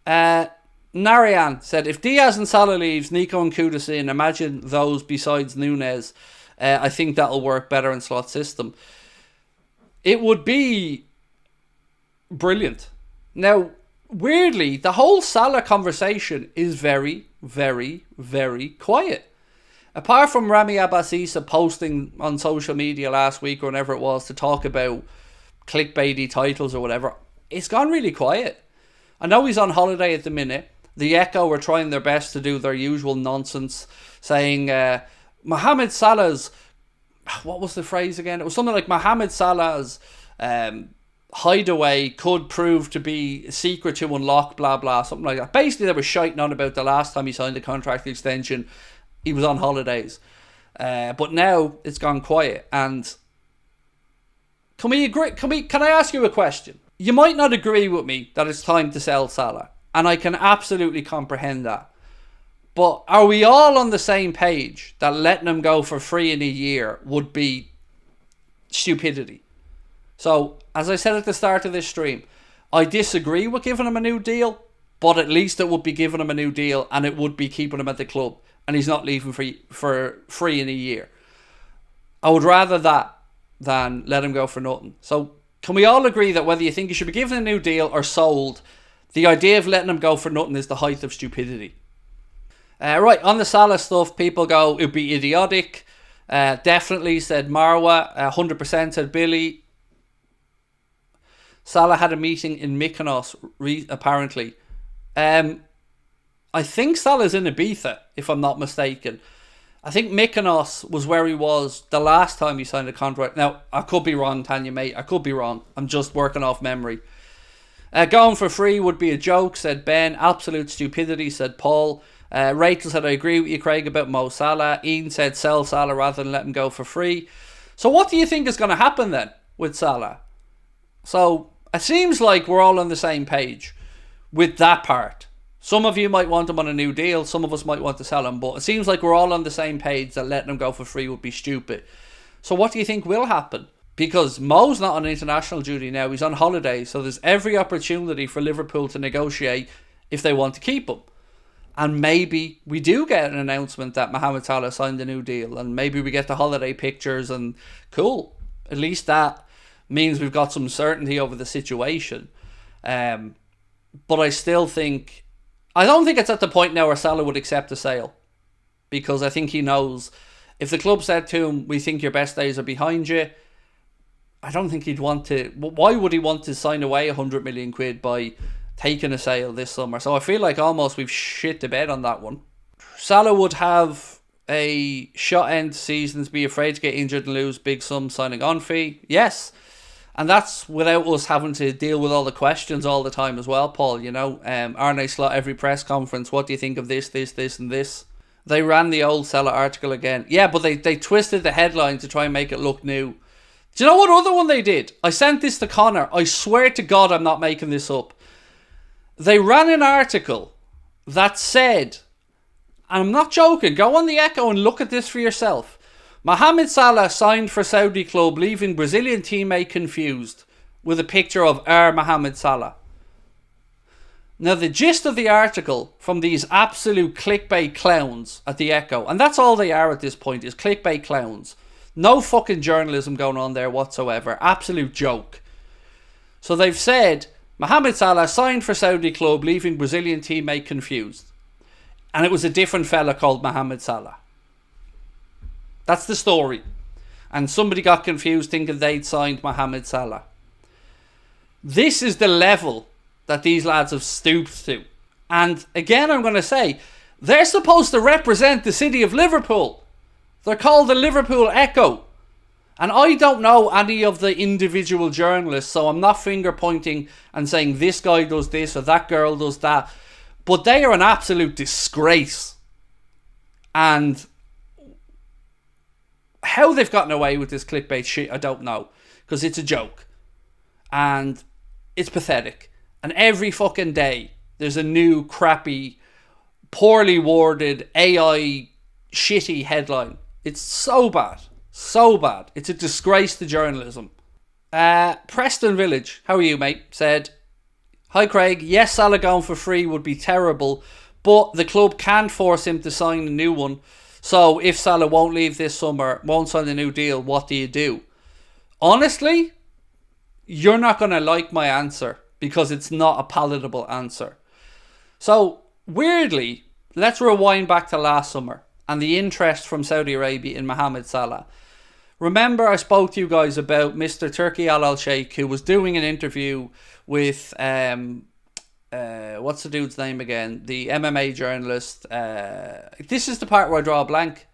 Narayan said, if Diaz and Salah leaves, Nico and Kudus in, imagine those besides Nunez. I think that'll work better in slot system. It would be brilliant. Now, weirdly, the whole Salah conversation is very, very, very quiet. Apart from Rami Abbasisa posting on social media last week or whenever it was to talk about clickbaity titles or whatever, it's gone really quiet. I know he's on holiday at the minute. The Echo are trying their best to do their usual nonsense, saying Mohamed Salah's, what was the phrase again? It was something like Mohamed Salah's hideaway could prove to be a secret to unlock, blah, blah, something like that. Basically, they were shiting on about the last time he signed the contract extension. He was on holidays. But now it's gone quiet. And can we agree? Can I ask you a question? You might not agree with me that it's time to sell Salah. And I can absolutely comprehend that. But are we all on the same page that letting him go for free in a year would be stupidity? So, as I said at the start of this stream, I disagree with giving him a new deal, but at least it would be giving him a new deal and it would be keeping him at the club and he's not leaving for free in a year. I would rather that than let him go for nothing. So, can we all agree that whether you think he should be given a new deal or sold, the idea of letting him go for nothing is the height of stupidity? Right, on the Salah stuff, people go, it would be idiotic. Definitely, said Marwa. 100% said Billy. Salah had a meeting in Mykonos, apparently. I think Salah's in Ibiza, if I'm not mistaken. I think Mykonos was where he was the last time he signed a contract. Now, I could be wrong, Tanya, mate. I could be wrong. I'm just working off memory. Going for free would be a joke, said Ben. Absolute stupidity, said Paul. Rachel said, I agree with you, Craig, about Mo Salah. Ian said, sell Salah rather than let him go for free. So what do you think is going to happen then with Salah? So it seems like we're all on the same page with that part. Some of you might want him on a new deal. Some of us might want to sell him. But it seems like we're all on the same page that letting him go for free would be stupid. So what do you think will happen? Because Mo's not on international duty now. He's on holiday. So there's every opportunity for Liverpool to negotiate if they want to keep him. And maybe we do get an announcement that Mohamed Salah signed a new deal. And maybe we get the holiday pictures and cool. At least that means we've got some certainty over the situation. But I still think... I don't think it's at the point now where Salah would accept a sale. Because I think he knows if the club said to him, we think your best days are behind you, I don't think he'd want to... Why would he want to sign away 100 million quid by taking a sale this summer? So I feel like almost we've shit the bed on that one. Salah would have a shot end seasons, be afraid to get injured and lose big sum signing on fee. Yes. And that's without us having to deal with all the questions all the time as well, Paul. You know, Arne Slot, every press conference, what do you think of this, and this? They ran the old Salah article again. Yeah, but they twisted the headline to try and make it look new. Do you know what other one they did? I sent this to Connor. I swear to God I'm not making this up. They ran an article that said, and I'm not joking, go on the Echo and look at this for yourself. Mohamed Salah signed for Saudi club, leaving Brazilian teammate confused, with a picture of Mohamed Salah. Now the gist of the article from these absolute clickbait clowns at the Echo, and that's all they are at this point, is clickbait clowns. No fucking journalism going on there whatsoever. Absolute joke. So they've said, Mohamed Salah signed for Saudi club, leaving Brazilian teammate confused. And it was a different fella called Mohamed Salah. That's the story. And somebody got confused thinking they'd signed Mohamed Salah. This is the level that these lads have stooped to. And again, I'm going to say, they're supposed to represent the city of Liverpool. They're called the Liverpool Echo. And I don't know any of the individual journalists, so I'm not finger pointing and saying this guy does this or that girl does that. But they are an absolute disgrace. And how they've gotten away with this clickbait shit, I don't know. Because it's a joke. And it's pathetic. And every fucking day, there's a new crappy, poorly worded, AI shitty headline. It's so bad. So bad. It's a disgrace to journalism. Preston Village, how are you, mate? Said, Hi Craig, yes, Salah going for free would be terrible, but the club can't force him to sign a new one. So if Salah won't leave this summer, won't sign a new deal, what do you do? Honestly, you're not going to like my answer because it's not a palatable answer. So weirdly, let's rewind back to last summer and the interest from Saudi Arabia in Mohamed Salah. Remember I spoke to you guys about Mr. Turki Al Sheikh, who was doing an interview with what's the dude's name again? The MMA journalist. This is the part where I draw a blank.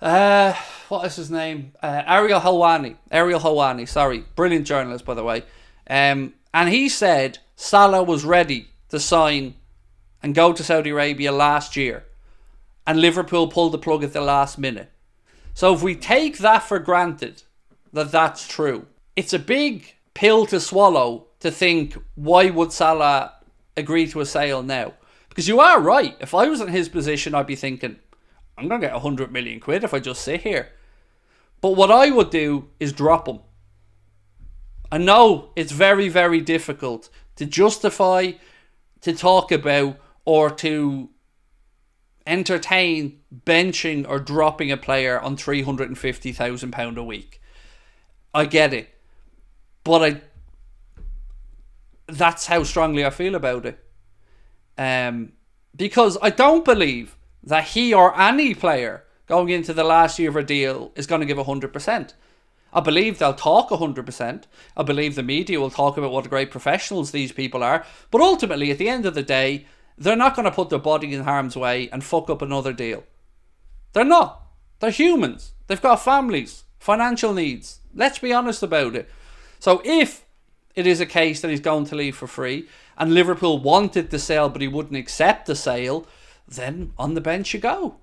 What is his name? Ariel Helwani, sorry. Brilliant journalist, by the way. And he said Salah was ready to sign and go to Saudi Arabia last year. And Liverpool pulled the plug at the last minute. So if we take that for granted, that that's true, it's a big pill to swallow to think, why would Salah agree to a sale now? Because you are right. If I was in his position, I'd be thinking, I'm going to get 100 million quid if I just sit here. But what I would do is drop him. I know it's very, very difficult to justify, to talk about, or to entertain benching or dropping a player on £350,000 a week. I get it. But that's how strongly I feel about it. Because I don't believe that he or any player going into the last year of a deal is going to give 100%. I believe they'll talk 100%. I believe the media will talk about what great professionals these people are. But ultimately, at the end of the day, they're not going to put their body in harm's way and fuck up another deal. They're not. They're humans. They've got families, financial needs. Let's be honest about it. So if it is a case that he's going to leave for free and Liverpool wanted the sale but he wouldn't accept the sale, then on the bench you go.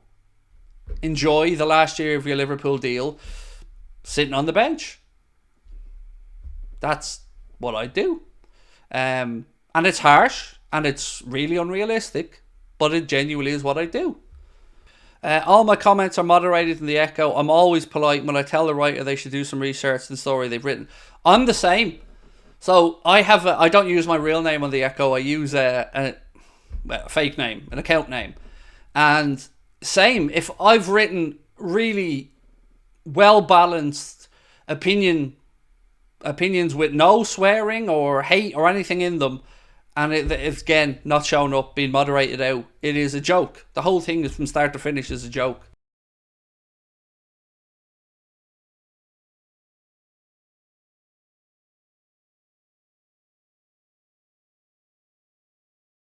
Enjoy the last year of your Liverpool deal sitting on the bench. That's what I do. And it's harsh and it's really unrealistic, but it genuinely is what I do. All my comments are moderated in the Echo. I'm always polite when I tell the writer they should do some research in the story they've written. I'm the same. So I don't use my real name on the Echo. I use a fake name, an account name. And same, if I've written really well-balanced opinions with no swearing or hate or anything in them, and it's again not showing up, being moderated out, it is a joke. The whole thing is from start to finish is a joke.